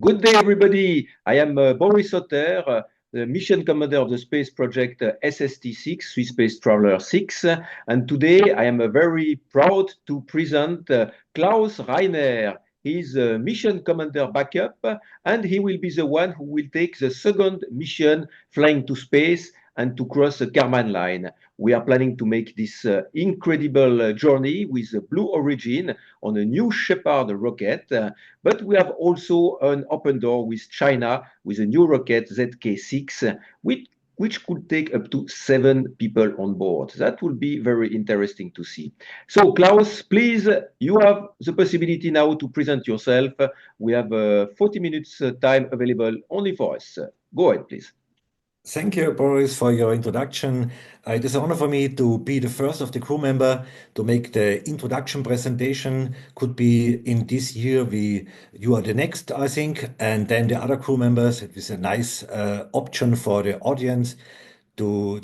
Good day, everybody. I am Boris Soter, the mission commander of the space project SST-6, Swiss Space Traveler 6. And today I am very proud to present Klaus Reiner. He's a mission commander backup, and he will be the one who will take the second mission flying to space and to cross the Kármán line. We are planning to make this incredible journey with a Blue Origin on a new Shepard rocket. But we have also an open door with China with a new rocket ZK-6, which could take up to 7 people on board. That will be very interesting to see. So, Klaus, please, you have the possibility now to present yourself. We have 40 minutes time available only for us. Go ahead, please. Thank you, Boris, for your introduction. It is an honor for me to be the first of the crew member to make the introduction presentation. Could be in this year, you are the next, I think, and then the other crew members. It is a nice option for the audience to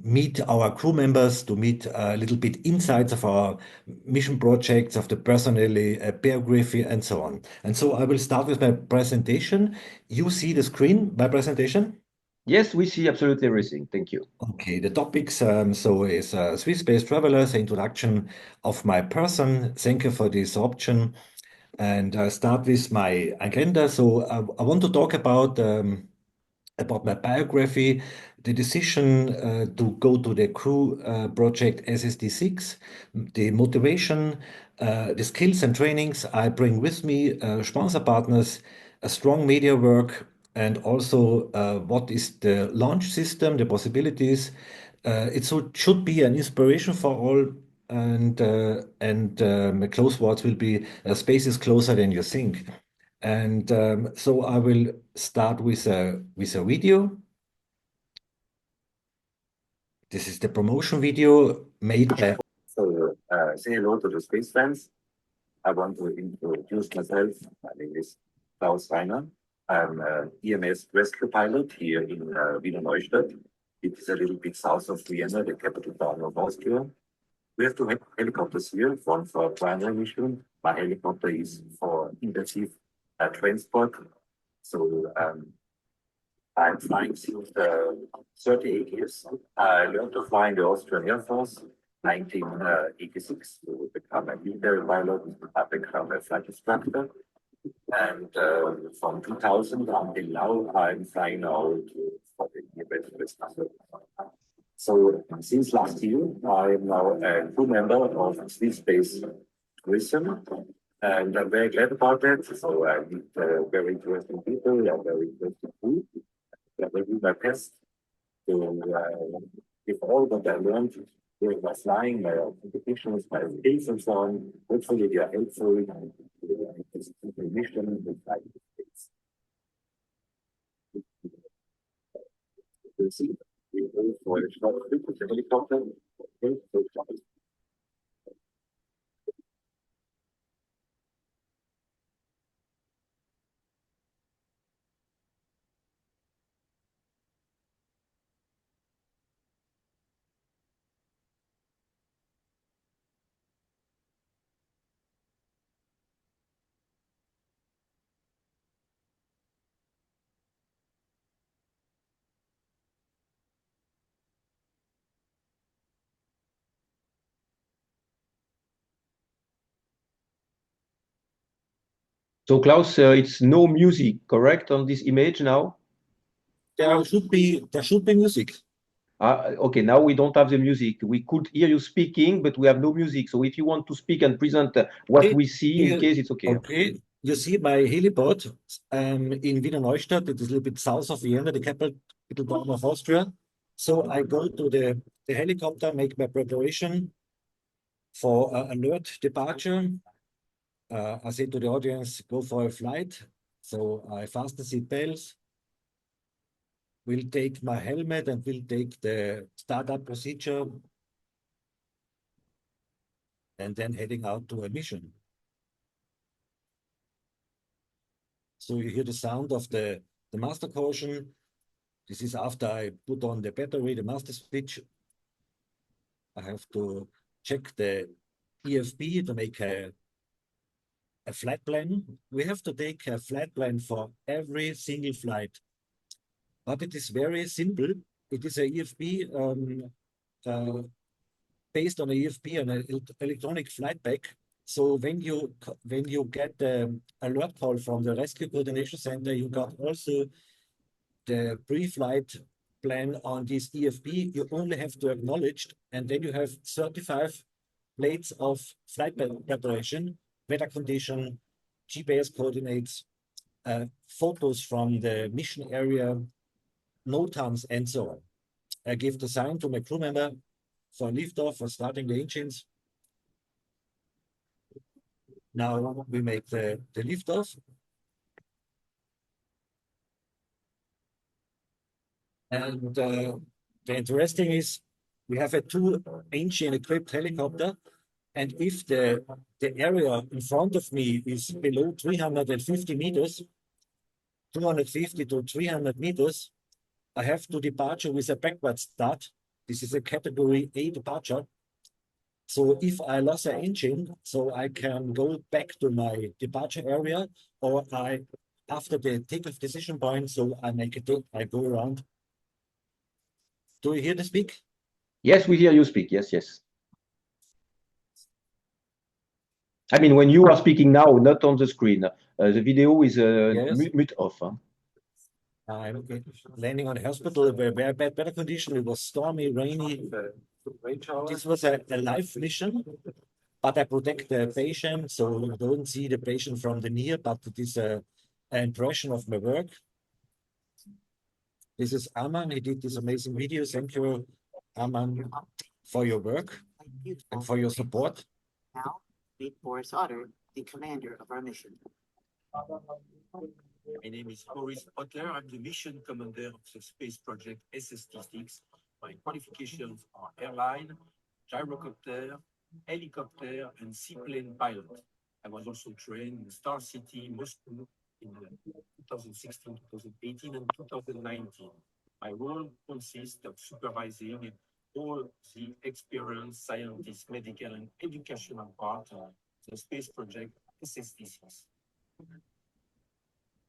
meet our crew members, to meet a little bit insights of our mission projects, of the personally biography, and so on. And so I will start with my presentation. You see the screen, my presentation? Yes, we see absolutely everything. Thank you. Okay, the topics, so is Swiss Space Travelers, introduction of my person. Thank you for this option. And I start with my agenda. So I want to talk about my biography, the decision to go to the crew project SST-6, the motivation, the skills and trainings I bring with me, sponsor partners, a strong media work, and also what is the launch system, the possibilities. Should be an inspiration for all, and my close words will be space is closer than you think. And so I will start with a video. This is the promotion video made by. So say hello to the space fans. I want to introduce myself. My name is Klaus Reiner. I'm an EMS rescue pilot here in Wiener Neustadt. It is a little bit south of Vienna, the capital town of Austria. We have two helicopters here, one for primary mission. My helicopter is for intensive transport. So I'm flying since 38 years. I learned to fly in the Austrian Air Force 1986 to become a military pilot. I become a flight instructor. And from 2000 until now, I'm flying now for the EMS. So since last year, I am now a crew member of Swiss Space Tourism, and I'm very glad about that. So I meet very interesting people, and very interesting food. I will do my best to give all what I learned during my flying, my competitions, my skills, and so on. Hopefully, they are helpful in this mission with flying space. We'll see. We go for a short trip with the helicopter. Okay, so So, Klaus, it's no music, correct, on this image now? There should be music. Okay, now we don't have the music. We could hear you speaking, but we have no music. So if you want to speak and present what we see, in case it's okay. Okay, you see my heliport in Wiener Neustadt. It is a little bit south of Vienna, the capital town of Austria. So I go to the helicopter, make my preparation for alert departure. I say to the audience, go for a flight. So I fasten seat belts. Will take my helmet and will take the startup procedure, and then heading out to a mission. So you hear the sound of the master caution. This is after I put on the battery, the master switch. I have to check the EFB to make a a flight plan. We have to take a flight plan for every single flight. But it is very simple. It is a EFB based on a EFB and an electronic flight pack. So when you get the alert call from the Rescue Coordination Center, you got also the pre-flight plan on this EFB. You only have to acknowledge, and then you have 35 plates of flight preparation, weather condition, GPS coordinates, photos from the mission area, NOTAMs, and so on. I give the sign to my crew member for liftoff, for starting the engines. Now we make the liftoff. And the interesting is we have a 2-engine equipped helicopter. And if the area in front of me is below 350 meters, 250 to 300 meters, I have to departure with a backward start. This is a category A departure. So if I lost an engine, so I can go back to my departure area, or after the takeoff decision point, so I go around. Do you hear the speak? Yes, we hear you speak. Yes, yes. I mean, when you are speaking now, not on the screen, the video is Yes. mute off. Huh? I'm landing on a hospital, very bad weather condition. It was stormy, rainy. This was a live mission, but I protect the patient, so you don't see the patient from the near, but it is an impression of my work. This is Aman. He did this amazing video. Thank you, Aman, for your work and for your support. Now, meet Boris Otter, the commander of our mission. My name is Boris Otter. I'm the mission commander of the space project SST-6. My qualifications are airline, gyrocopter, helicopter, and seaplane pilot. I was also trained in Star City, Moscow in 2016, 2018, and 2019. My role consists of supervising all the experienced scientists, medical, and educational part of the space project SST-6.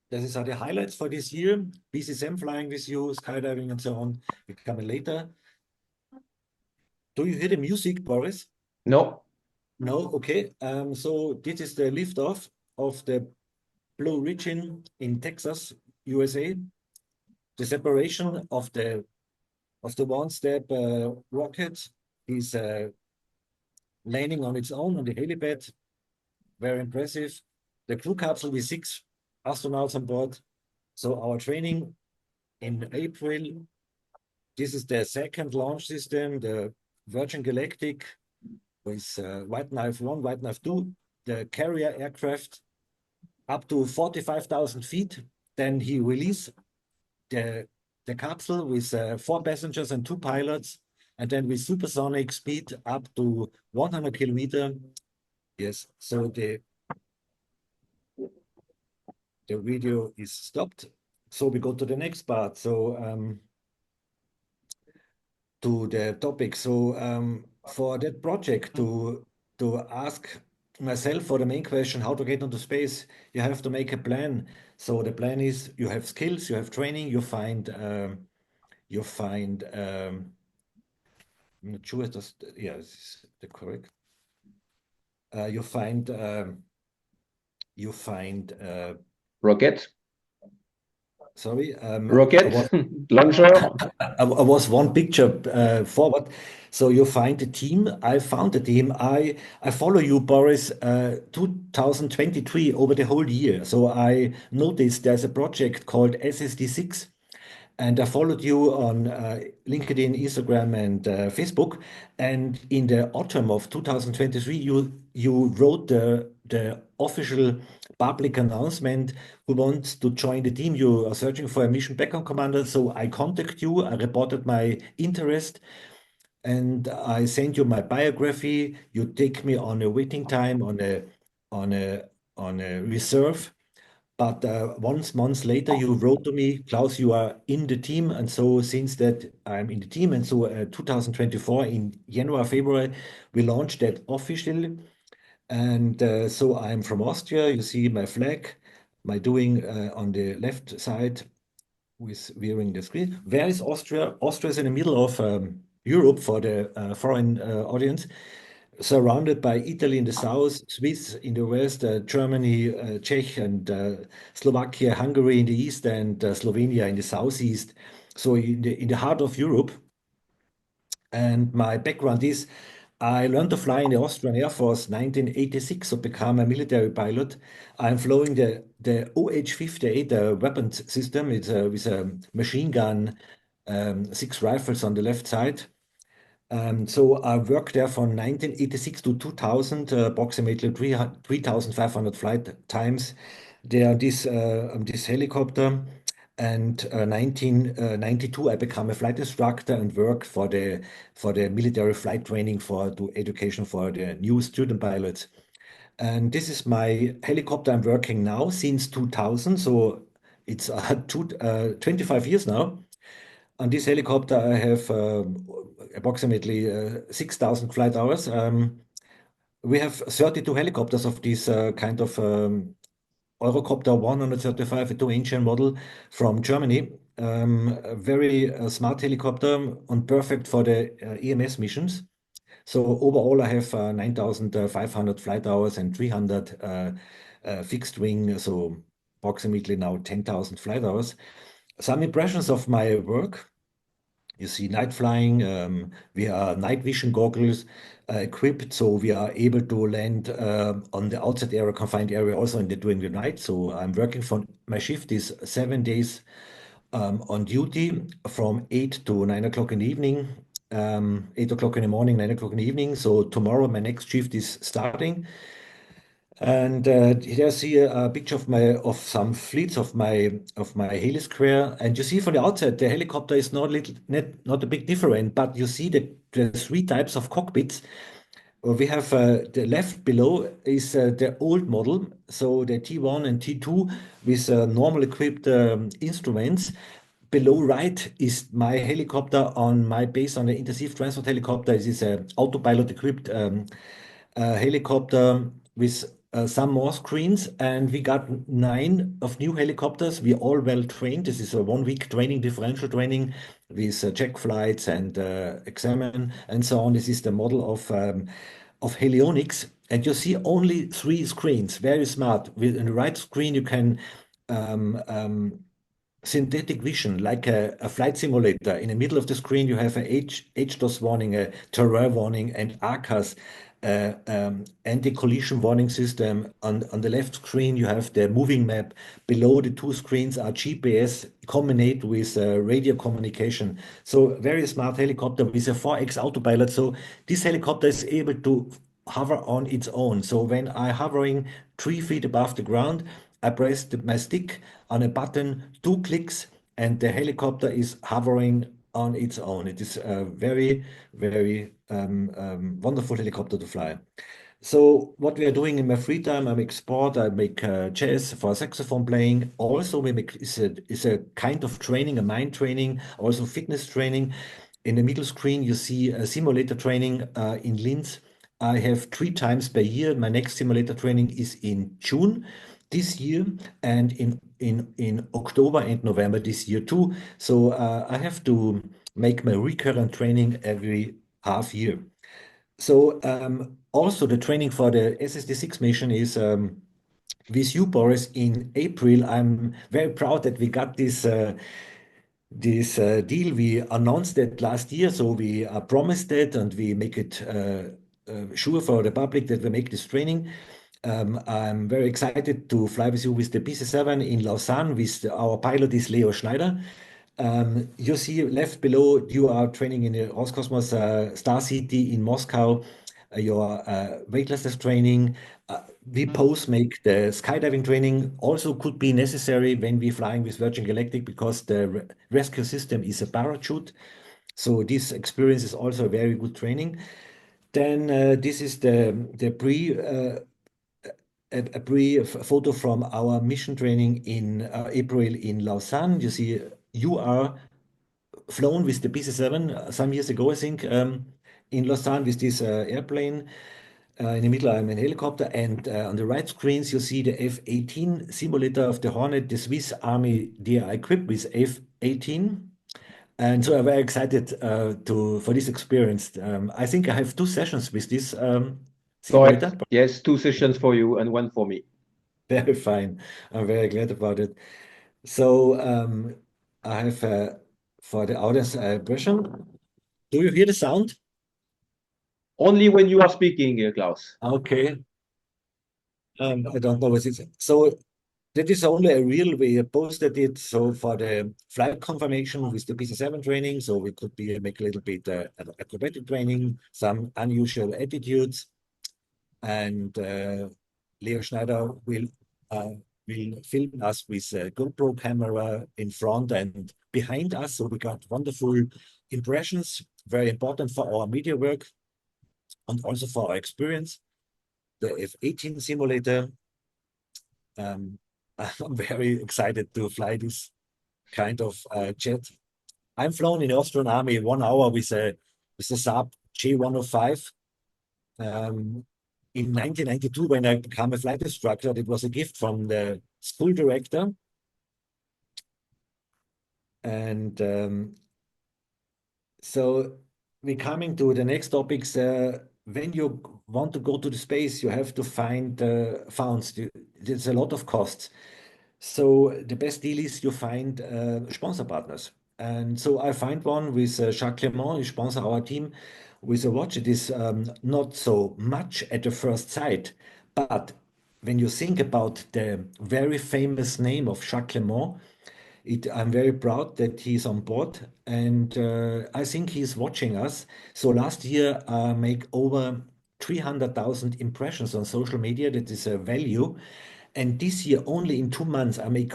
These are the highlights for this year. BCSM flying with you, skydiving, and so on. We're coming later. Do you hear the music, Boris? No. No? Okay. So this is the liftoff of the Blue Ridge in Texas, USA. The separation of the one-step rocket is landing on its own on the helipad. Very impressive. The crew capsule with 6 astronauts on board. So our training in April, this is the second launch system, the Virgin Galactic with White Knife 1, White Knife 2, the carrier aircraft up to 45,000 feet. Then he released the capsule with 4 passengers and 2 pilots, and then with supersonic speed up to 100 kilometers. Yes, so the video is stopped. So we go to the next part. So to the topic. So for that project, to ask myself for the main question, how to get into space, you have to make a plan. So the plan is you have skills, you have training, you find I'm not sure if that's, yeah, is the correct. You find Rocket. Sorry, rocket launcher. I was one picture forward. So you find the team. I found the team. I follow you, Boris, 2023 over the whole year. So I noticed there's a project called SST-6. And I followed you on LinkedIn, Instagram, and Facebook. And in the autumn of 2023, you wrote the official public announcement who wants to join the team. You are searching for a mission background commander. So I contacted you. I reported my interest, and I sent you my biography. You take me on a waiting time on a reserve. But 1 month later, you wrote to me, Klaus, you are in the team. And so since that, I'm in the team. And so 2024, in January, February, we launched that officially. And so I'm from Austria. You see my flag, my doing on the left side with wearing the screen. Where is Austria? Austria is in the middle of Europe for the foreign audience, surrounded by Italy in the south, Swiss in the west, Germany, Czech, and Slovakia, Hungary in the east, and Slovenia in the southeast. So in the heart of Europe. And my background is I learned to fly in the Austrian Air Force 1986, so become a military pilot. I'm flying the OH-58 weapons system. It's with a machine gun, 6 rifles on the left side. So I worked there from 1986 to 2000, approximately 3,500 flight times there this helicopter. And 1992, I became a flight instructor and worked for the military flight training for the education for the new student pilots. And this is my helicopter I'm working now since 2000. So it's 25 years now. On this helicopter, I have approximately 6,000 flight hours. We have 32 helicopters of this kind of Eurocopter 135, a two-engine model from Germany. A very smart helicopter and perfect for the EMS missions. So overall, I have 9,500 flight hours and 300 fixed wing, so approximately now 10,000 flight hours. Some impressions of my work. You see night flying. We are night vision goggles equipped, so we are able to land on the outside area, confined area, also during the night. So I'm working for my shift is 7 days on duty from 8 to 9 o'clock in the evening, 8 o'clock in the morning, 9 o'clock in the evening. So tomorrow my next shift is starting. And here I see a picture of some fleets of my heli square, and you see from the outside the helicopter is not a big different, but you see the three types of cockpits. We have the left below is the old model, so the T1 and T2 with normal equipped instruments. Below right is my helicopter on my base on the intensive transport helicopter. This is a autopilot equipped helicopter with some more screens, and we got 9 of new helicopters. We all well trained. This is a 1 week training, differential training with check flights and examine and so on. This is the model of helionics, and you see only 3 screens. Very smart. With in the right screen, you can synthetic vision, like a flight simulator. In the middle of the screen, you have a HDOS warning, a terror warning, and ACAS, anti-collision warning system. On the left screen, you have the moving map. Below the 2 screens are GPS combined with radio communication. So very smart helicopter with a 4X autopilot. So this helicopter is able to hover on its own. So when I hovering 3 feet above the ground, I press my stick on a button, 2 clicks, and the helicopter is hovering on its own. It is a very, very wonderful helicopter to fly. So what we are doing in my free time, I make sport, I make jazz for saxophone playing. Also, we make is a kind of training, a mind training, also fitness training. In the middle screen, you see a simulator training in Linz. I have 3 times per year. My next simulator training is in June this year and in October and November this year too. So I have to make my recurrent training every half year. So also the training for the SST-6 mission is with you, Boris, in April. I'm very proud that we got this deal. We announced it last year, so we promised it and we make it sure for the public that we make this training. I'm very excited to fly with you with the PC-7 in Lausanne. Our pilot is Leo Schneider. You see left below, you are training in the Roscosmos Star City in Moscow. Your weightlessness training. We both make the skydiving training. Also could be necessary when we're flying with Virgin Galactic because the rescue system is a parachute. So this experience is also a very good training. Then this is the pre photo from our mission training in April in Lausanne. You see, you are flown with the PC-7 some years ago, I think, in Lausanne with this airplane. In the middle, I'm in a helicopter, and on the right screens, you see the F-18 simulator of the Hornet. The Swiss Army, they are equipped with F-18. And so I'm very excited for this experience. I think I have 2 sessions with this simulator. Correct. Yes, 2 sessions for you and 1 for me. Very fine. I'm very glad about it. So I have for the audience question. Do you hear the sound? Only when you are speaking, Klaus. Okay. I don't know what it is. So that is only a real way. I posted it so for the flight confirmation with the PC-7 training. So we could make a little bit acrobatic training, some unusual attitudes, and Leo Schneider will film us with a GoPro camera in front and behind us. So we got wonderful impressions, very important for our media work and also for our experience. The F-18 simulator. I'm very excited to fly this kind of jet. I'm flown in the Austrian Army 1 hour with a Saab J105. In 1992, when I became a flight instructor, it was a gift from the school director. And so we're coming to the next topics. When you want to go to the space, you have to find funds. There's a lot of costs. So the best deal is you find sponsor partners. And so I find one with Jacques Clement, he sponsor our team with a watch. It is not so much at the first sight, but when you think about the very famous name of Jacques Clement, I'm very proud that he's on board, and I think he's watching us. So last year, I make over 300,000 impressions on social media. That is a value. And this year, only in 2 months, I make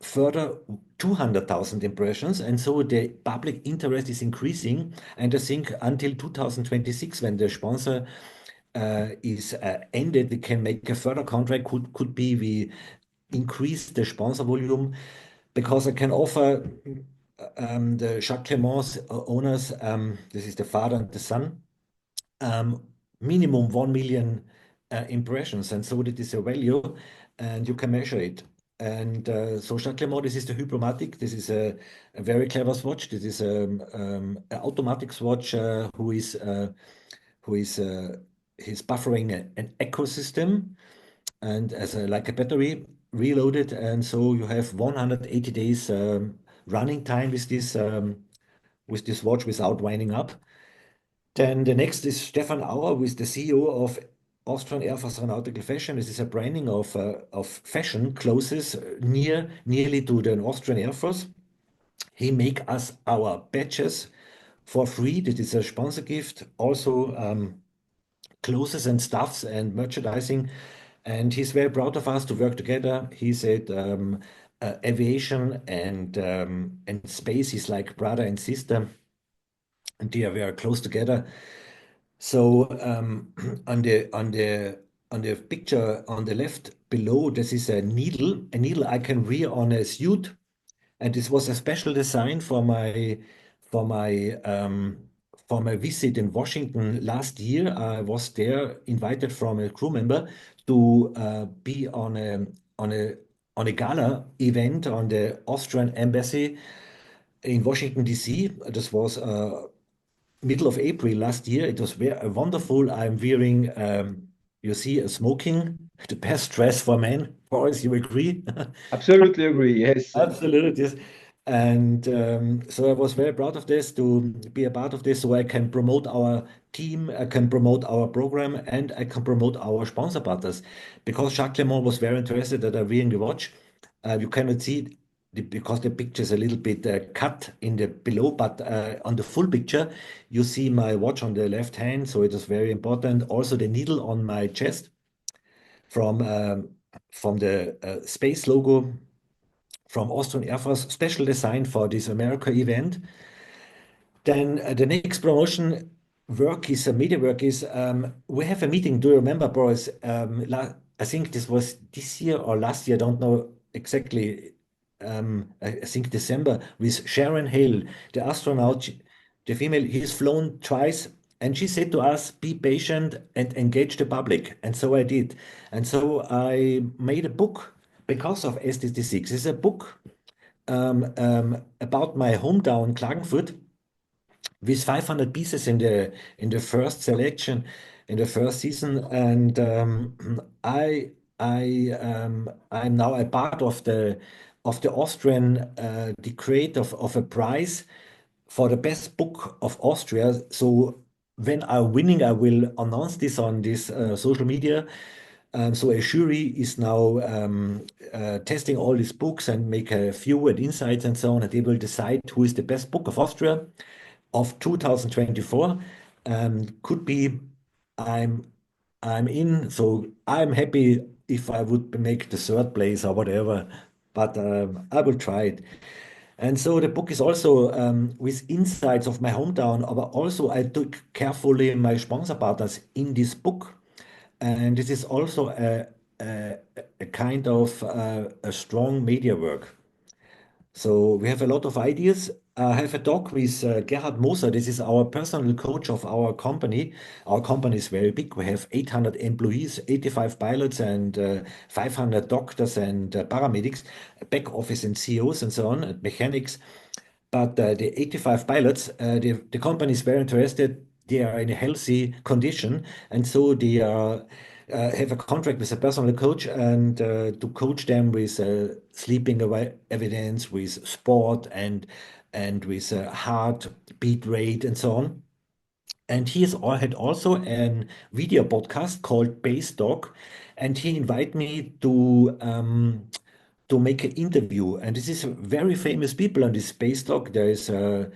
further 200,000 impressions. And so the public interest is increasing. And I think until 2026, when the sponsor is ended, we can make a further contract. Could be we increase the sponsor volume, because I can offer the Jacques Clement's owners, this is the father and the son, minimum 1 million impressions. And so that is a value, and you can measure it. And so Jacques Clement, this is the Hyplomatic. This is a very clever watch. This is an automatic watch who is he's buffering an ecosystem, and as like a battery reloaded. And so you have 180 days running time with this watch without winding up. Then the next is Stefan Auer, who is the CEO of Austrian Air Force Aeronautical Fashion. This is a branding of fashion clothes nearly to the Austrian Air Force. He make us our badges for free. That is a sponsor gift. Also clothes and stuffs and merchandising. And he's very proud of us to work together. He said aviation and space is like brother and sister, and they are very close together. So on the picture on the left below, this is a needle I can wear on a suit, and this was a special design for my for my visit in Washington last year. I was there invited from a crew member to be on a gala event on the Austrian embassy in Washington DC. This was middle of April last year. It was very wonderful. I'm wearing, you see, a smoking, the best dress for men. Boris, you agree? Absolutely agree. Yes. Absolutely, yes. And so I was very proud of this, to be a part of this, so I can promote our team, I can promote our program, and I can promote our sponsor partners. Because Jacques Clement was very interested that I'm wearing the watch. You cannot see it because the picture is a little bit cut in the below, but on the full picture, you see my watch on the left hand, so it is very important. Also, the needle on my chest from the space logo from Austrian Air Force, special design for this America event. Then the next promotion work is media work is we have a meeting. Do you remember, Boris? I think this was this year or last year. I don't know exactly. I think December, with Sharon Hale, the astronaut, the female. He's flown twice And she said to us, be patient and engage the public. And so I did. And so I made a book because of SST-6. It's a book about my hometown, Klagenfurt, with 500 pieces in the first selection, in the first season. And I'm now a part of the Austrian decree of a prize for the best book of Austria. So when I'm winning, I will announce this on this social media. So a jury is now testing all these books and make a few and insights and so on, and they will decide who is the best book of Austria of 2024. Could be I'm I'm in, so I'm happy if I would make the third place or whatever, but I will try it. And so the book is also with insights of my hometown, but also I took carefully my sponsor partners in this book. And this is also a, a kind of a strong media work. So we have a lot of ideas. I have a talk with Gerhard Moser. This is our personal coach of our company. Our company is very big. We have 800 employees, 85 pilots, and 500 doctors and paramedics, back office and CEOs and so on, and mechanics. But the 85 pilots, the company is very interested. They are in a healthy condition, and so they have a contract with a personal coach and to coach them with sleeping evidence, with sport, and with heart beat rate and so on. And had also a video podcast called Base Talk, and he invited me to make an interview. And this is very famous people on this Space Talk. There is um,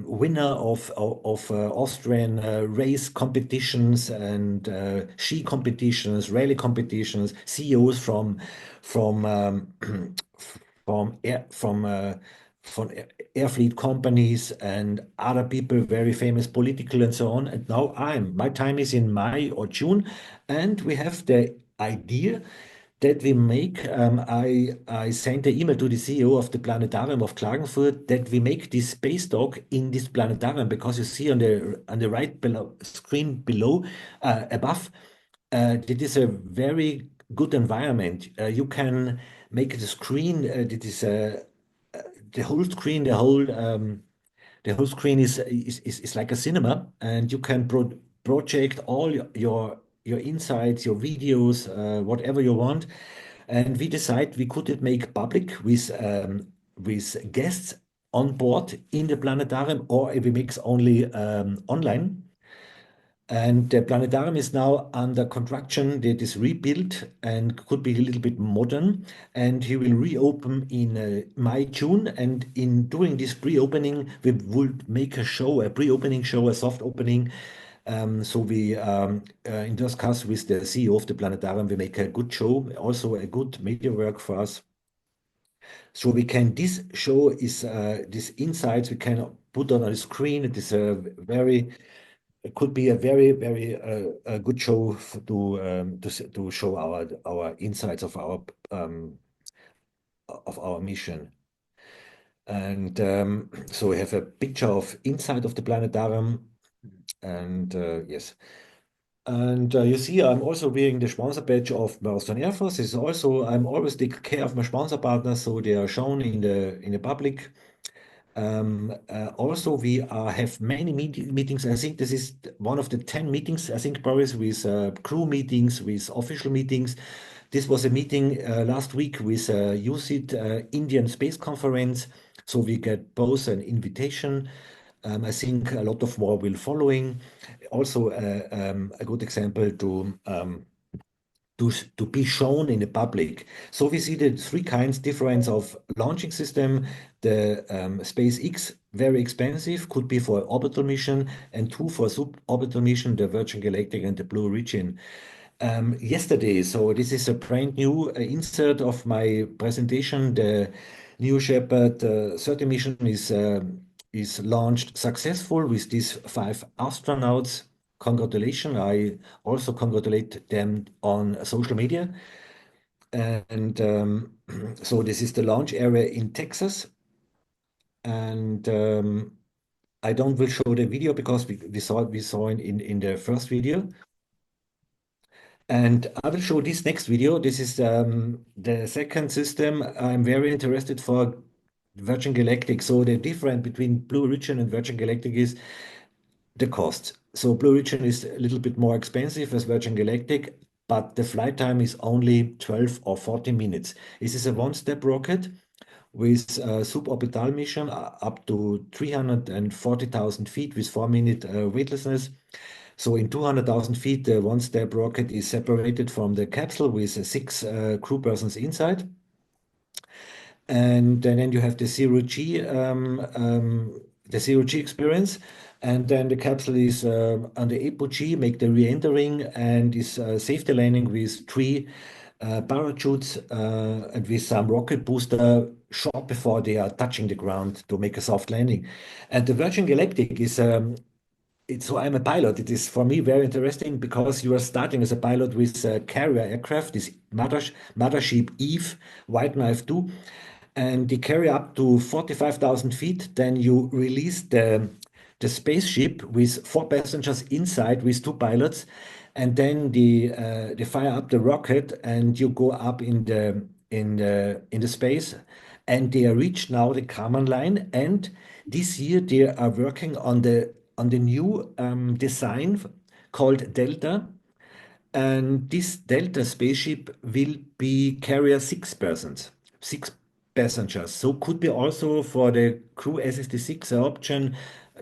winner of Austrian race competitions and ski competitions, rally competitions, CEOs from from air fleet companies and other people, very famous political and so on. And now my time is in May or June, and we have the idea that we make. I sent an email to the CEO of the planetarium of Klagenfurt that we make this space talk in this planetarium, because you see on the right below screen below above, it is a very good environment. You can make the screen. It is the whole screen. The whole screen is like a cinema, and you can project all your insights, your videos, whatever you want. And we decide we could make public with guests on board in the planetarium, or if we mix only online. And the planetarium is now under construction. It is rebuilt and could be a little bit modern. And he will reopen in May, June. And in doing this pre-opening, we will make a show, a pre-opening show, a soft opening. So we discuss with the CEO of the planetarium. We make a good show, also a good media work for us. So this show is these insights we can put on a screen. It is it could be a very a good show to show our insights of our mission. And so we have a picture of inside of the planetarium, and yes. And you see, I'm also wearing the sponsor badge of the Austrian Air Force. I'm always take care of my sponsor partners, so they are shown in the public. Also, we have many meetings. I think this is one of the 10 meetings, I think, Boris, with crew meetings, with official meetings. This was a meeting last week with UCIT Indian Space Conference. So we get both an invitation. I think a lot of more will following. Also, a good example to be shown in the public. So we see the three kinds difference of launching system. The SpaceX, very expensive, could be for orbital mission, and two for suborbital mission, the Virgin Galactic and the Blue Origin. Yesterday, so this is a brand new insert of my presentation. The New Shepard 30 mission is launched successful with these 5 astronauts. Congratulations. I also congratulate them on social media. And so this is the launch area in Texas. And I don't will show the video because we saw in the first video. And I will show this next video. This is the second system I'm very interested for Virgin Galactic. So the difference between Blue Origin and Virgin Galactic is the cost. So Blue Origin is a little bit more expensive as Virgin Galactic, but the flight time is only 12 or 14 minutes. This is a one-step rocket with a suborbital mission up to 340,000 feet with 4-minute weightlessness. So in 200,000 feet, the one-step rocket is separated from the capsule with 6 crew persons inside. And then you have the zero-G experience. And then the capsule is on the apogee, make the re-entering and is safety landing with 3 parachutes and with some rocket booster short before they are touching the ground to make a soft landing. And the Virgin Galactic is so I'm a pilot. It is for me very interesting because you are starting as a pilot with a carrier aircraft, this mothership Eve, White Knife 2, and they carry up to 45,000 feet. Then you release the spaceship with 4 passengers inside with 2 pilots, and then they fire up the rocket and you go up in the space, and they reach now the Kármán line. And this year they are working on the new design called Delta. And this Delta spaceship will be carrier 6 persons, 6 passengers. So could be also for the crew SST-6 option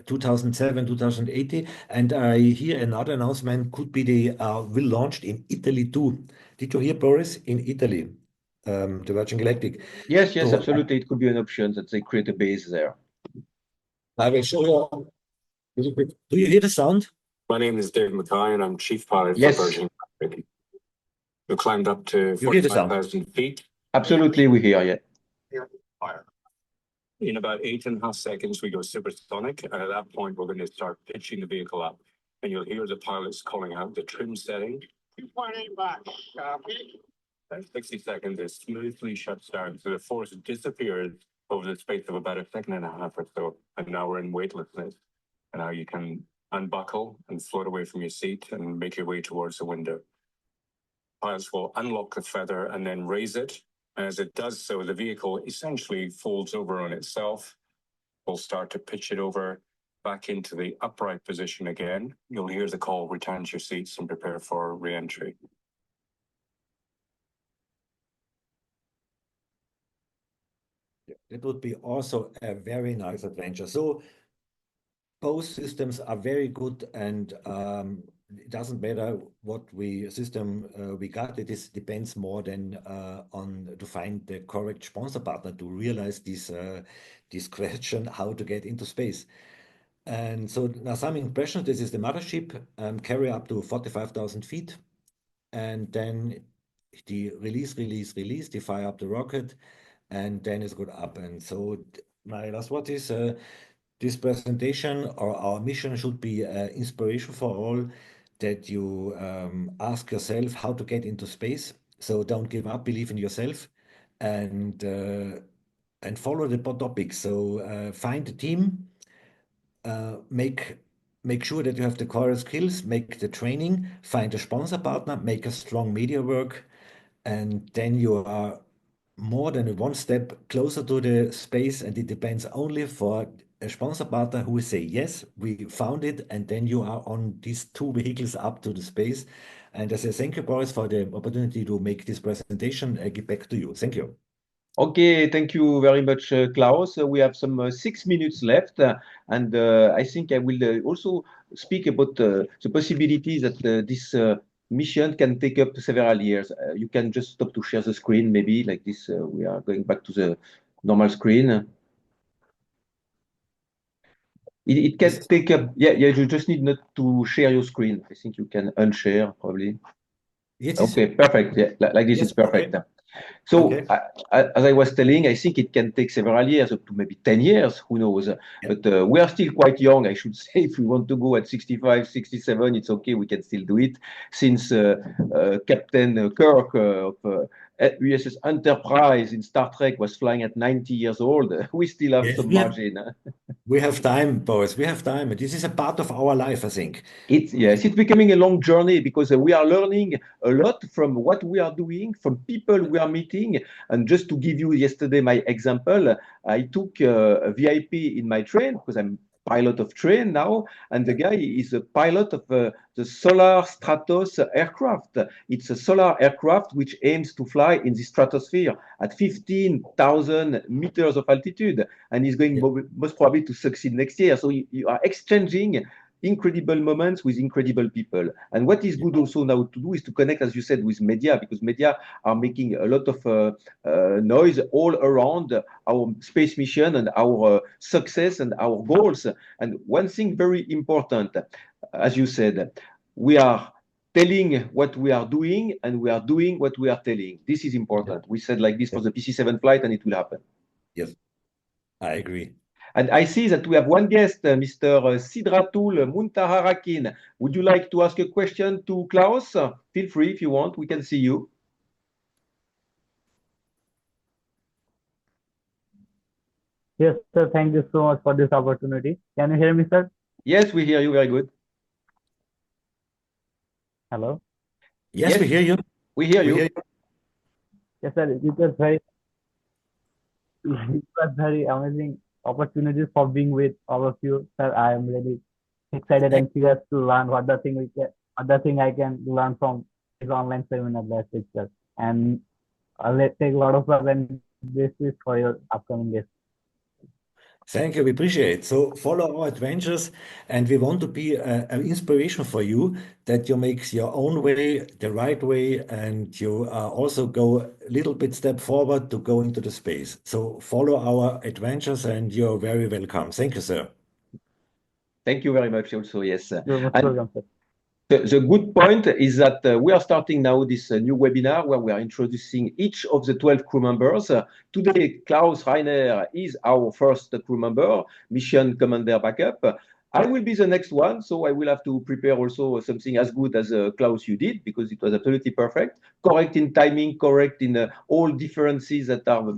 2007, 2080. And I hear another announcement could be they will launch in Italy too. Did you hear, Boris? In Italy, the Virgin Galactic. Yes, yes, So absolutely. It could be an option that they create a base there. I will show you a little bit. Do you hear the sound? My name is David Mackay, and I'm chief pilot Yes. for Virgin Galactic. We climbed up to You hear the sound? 45,000 feet. Absolutely, we hear you. In about 8.5 seconds, we go supersonic, and at that point, we're going to start pitching the vehicle up. And you'll hear the pilots calling out the trim setting. 2.8 back. Copy. At 60 seconds, it smoothly shuts down. So the force disappears over the space of about 1.5 seconds or so. And now we're in weightlessness. And now you can unbuckle and float away from your seat and make your way towards the window. Pilots will unlock the feather and then raise it. And as it does so, the vehicle essentially folds over on itself. We'll start to pitch it over back into the upright position again. You'll hear the call, return to your seats and prepare for re-entry. It would be also a very nice adventure. So both systems are very good, and it doesn't matter what system we got. It depends more than on to find the correct sponsor partner to realize this question how to get into space. And so now some impressions. This is the mothership, carry up to 45,000 feet, and then the release. They fire up the rocket, and then it's good up. And so my last word is this presentation or our mission should be inspiration for all, that you ask yourself how to get into space. So don't give up, believe in yourself, and follow the topics. So find a team, make sure that you have the core skills, make the training, find a sponsor partner, make a strong media work, and then you are more than 1 step closer to the space. And it depends only for a sponsor partner who will say, yes, we found it, and then you are on these 2 vehicles up to the space. And I say thank you, Boris, for the opportunity to make this presentation. I give back to you. Thank you. Okay, thank you very much, Klaus. We have some 6 minutes left, and I think I will also speak about the possibility that this mission can take up several years. You can just stop to share the screen, maybe like this. We are going back to the normal screen. It can take up, yeah, you just need not to share your screen. I think you can unshare probably. Yes. Okay, perfect. Yeah, like this Yes, is perfect. okay. So, Okay. as I was telling, I think it can take several years, up to maybe 10 years, who knows? Yeah. But we are still quite young, I should say. If we want to go at 65, 67, it's okay, we can still do it. Since Captain Kirk of USS Enterprise in Star Trek was flying at 90 years old. We still have Yes, some margin. we have time, boys. We have time. This is a part of our life, I think. Yes, it's becoming a long journey because we are learning a lot from what we are doing, from people we are meeting. And just to give you yesterday my example, I took a VIP in my train because I'm pilot of train now, and the guy is a pilot of the Solar Stratos aircraft. It's a solar aircraft which aims to fly in the stratosphere at 15,000 meters of altitude, and he's going most probably to succeed next year. So you are exchanging incredible moments with incredible people. And what is good also now to do is to connect, as you said, with media, because media are making a lot of noise all around our space mission and our success and our goals. And one thing very important, as you said, we are telling what we are doing and we are doing what we are telling. This is important. We said like this for the PC-7 flight and it will happen. Yes, I agree. And I see that we have one guest, Mr. Sidratul Muntaharakin. Would you like to ask a question to Klaus? Feel free if you want. We can see you. Yes, sir. Thank you so much for this opportunity. Can you hear me, sir? Yes, we hear you. Very good. Hello. Yes, we hear you. We hear you. Yes, sir. It was very amazing opportunities for being with all of you, sir. I am really excited and curious to learn what the thing I can learn from this online seminar. That's it, sir. And I'll take a lot of love and wishes for your upcoming days. Thank you. We appreciate it. So follow our adventures, and we want to be an inspiration for you that you make your own way, the right way, and you also go a little bit step forward to go into the space. So follow our adventures, and you're very welcome. Thank you, sir. Thank you very much also, yes. You're most welcome, sir. The good point is that we are starting now this new webinar where we are introducing each of the 12 crew members. Today, Klaus Reiner is our first crew member, Mission Commander Backup. I will be the next one, so I will have to prepare also something as good as Klaus you did, because it was absolutely perfect, correct in timing, correct in all differences that are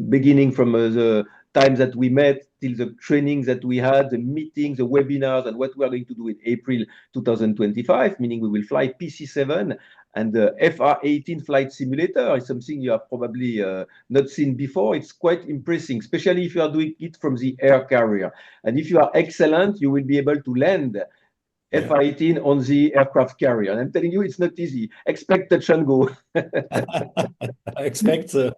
beginning from the time that we met till the trainings that we had, the meetings, the webinars, and what we are going to do in April 2025, meaning we will fly PC-7 and the FR-18 flight simulator is something you have probably not seen before. It's quite impressive, especially if you are doing it from the air carrier. And if you are excellent, you will be able to land FR-18 on the aircraft carrier. And I'm telling you, it's not easy. Expect touch and go. I expect so.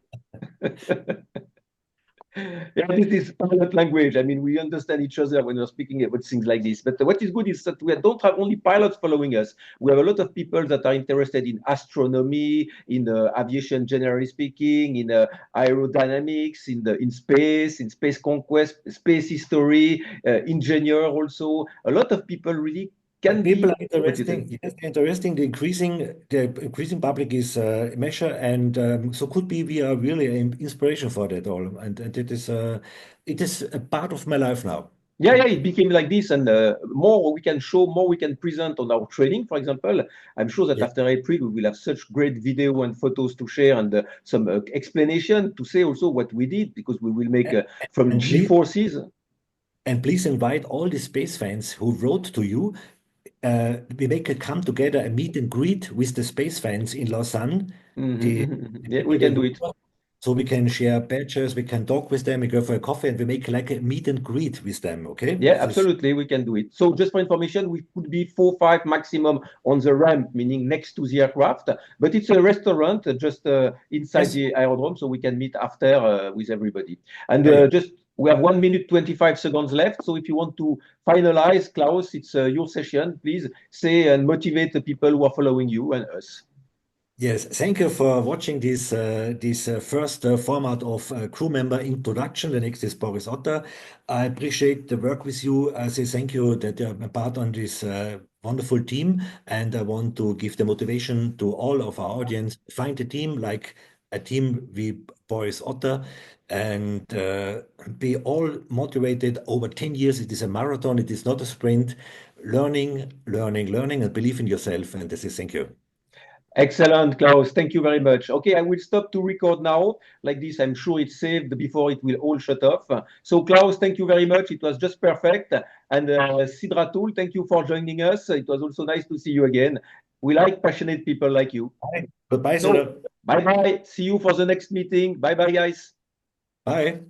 Yeah, this is pilot language. I mean, we understand each other when we're speaking about things like this. But what is good is that we don't have only pilots following us. We have a lot of people that are interested in astronomy, in aviation, generally speaking, in aerodynamics, in space conquest, space history, engineer also. A lot of people really can people be are interesting. Yes, interesting. The increasing public is measure, and so could be we are really an inspiration for that all, and it is a part of my life now. Yeah, it became like this, and more we can show, more we can present on our training. For example, I'm sure that after April we will have such great video and photos to share, and some explanation to say also what we did, because we will make from G-forces. And please invite all the space fans who wrote to you. We make a come together, a meet and greet with the space fans in Lausanne. Yeah, we can do it. So we can share badges, we can talk with them, we go for a coffee, and we make like a meet and greet with them, okay? Yeah, absolutely, we can do it. So just for information, we could be 4 or 5 maximum on the ramp, meaning next to the aircraft, but it's a restaurant just inside the aerodrome, so we can meet after with everybody. And we have 1 minute 25 seconds left, so if you want to finalize, Klaus, it's your session. Please say and motivate the people who are following you and us. Yes, thank you for watching this first format of crew member introduction. The next is Boris Otter. I appreciate the work with you. I say thank you that you're a part on this wonderful team, and I want to give the motivation to all of our audience. Find a team like a team with Boris Otter, and be all motivated over 10 years. It is a marathon. It is not a sprint. Learning, and believe in yourself. And this is thank you. Excellent, Klaus. Thank you very much. Okay, I will stop to record now. Like this, I'm sure it's saved before it will all shut off. So, Klaus, thank you very much. It was just perfect. And Sidratul, thank you for joining us. It was also nice to see you again. We like passionate people like you. Goodbye, So, sir. bye-bye. See you for the next meeting. Bye-bye, guys. Bye.